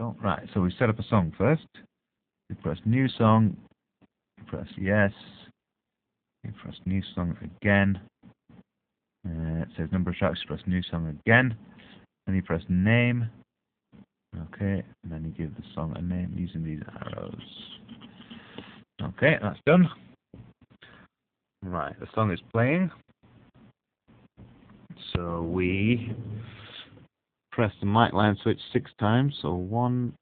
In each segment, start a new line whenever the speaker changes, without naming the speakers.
go. Right, so we set up a song first. We press new song, you press yes, you press new song again. It says number of tracks, you press new song again. Then you press name. Okay, and then you give the song a name using these arrows. Okay, that's done. Right, the song is playing. So we press the mic line switch 6 times. So 1,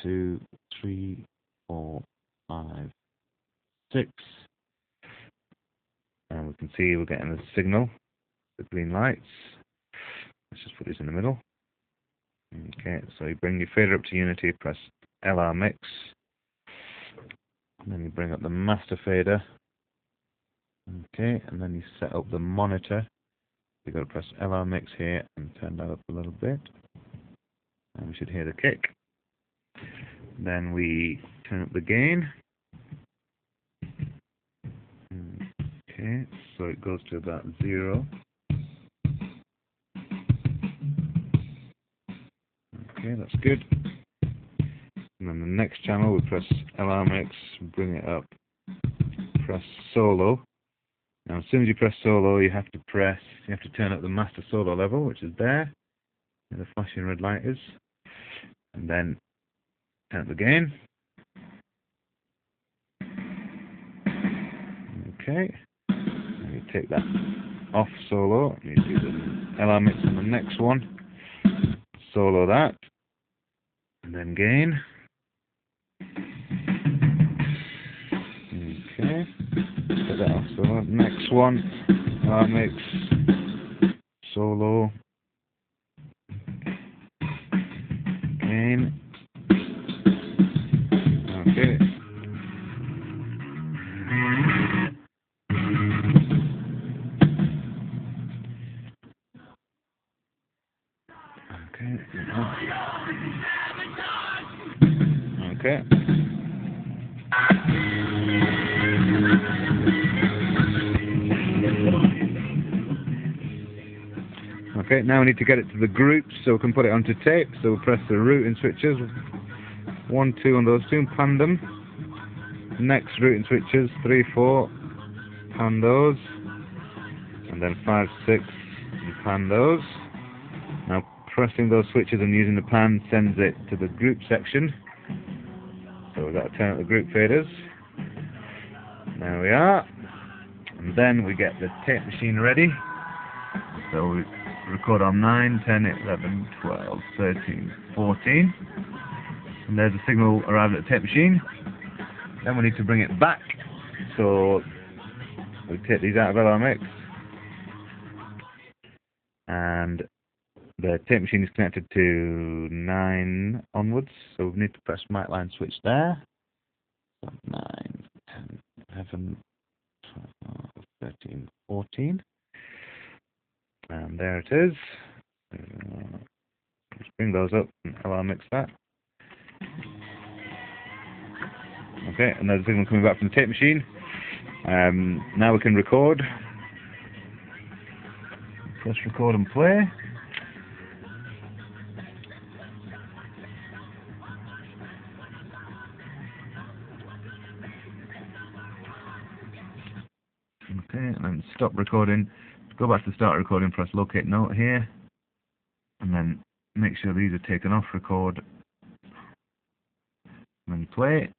2, 3, 4, 5, 6. And we can see we're getting the signal, the green lights. Let's just put this in the middle. Okay, so you bring your fader up to unity, press LR mix. And then you bring up the master fader. Okay, and then you set up the monitor. You've got to press LR mix here and turn that up a little bit. And we should hear the kick. Then we turn up the gain. Okay, so it goes to about 0. Okay, that's good. And then the next channel we press LR mix, bring it up, press solo. Now as soon as you press solo you have to turn up the master solo level, which is there, where the flashing red light is. And then turn up the gain. Okay. And you take that off solo, and you do the LR mix on the next one. Solo that. And then gain. Okay. Put that off solo. Next one. LR mix. Solo. Gain. Okay. Okay. Okay, now we need to get it to the groups so we can put it onto tape. So we'll press the routing switches, 1, 2 on those two, and pan them. Next routing switches, 3, 4, pan those. And then 5, 6, and pan those. Now pressing those switches and using the pan sends it to the group section. So we've got to turn up the group faders. There we are. And then we get the tape machine ready. So we record on 9, 10, 11, 12, 13, 14. And there's a signal arrived at the tape machine. Then we need to bring it back. So we take these out of LR mix. And the tape machine is connected to 9 onwards, so we need to press mic line switch there. So 9, 10, 11, 12, 13, 14. And there it is. Let's bring those up and LR mix that. Okay, and there's a signal coming back from the tape machine. Now we can record. Press record and play. Okay, and then stop recording. Go back to the start recording, press locate note here. And then make sure these are taken off record. And then play.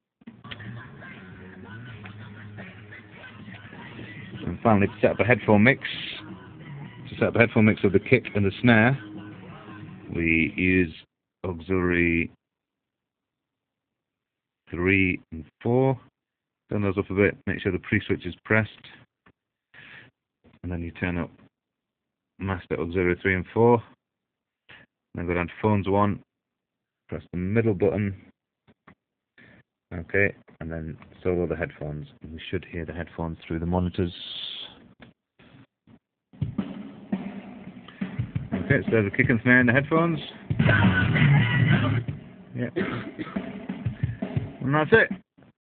And finally, to set up a headphone mix. To set up a headphone mix of the kick and the snare, we use auxiliary 3 and 4. Turn those up a bit, make sure the pre-switch is pressed. And then you turn up master auxiliary 3 and 4. Then go down to phones 1, press the middle button. Okay, and then solo the headphones. And we should hear the headphones through the monitors. Okay, so there's a kick and snare in the headphones. Yep. And that's it.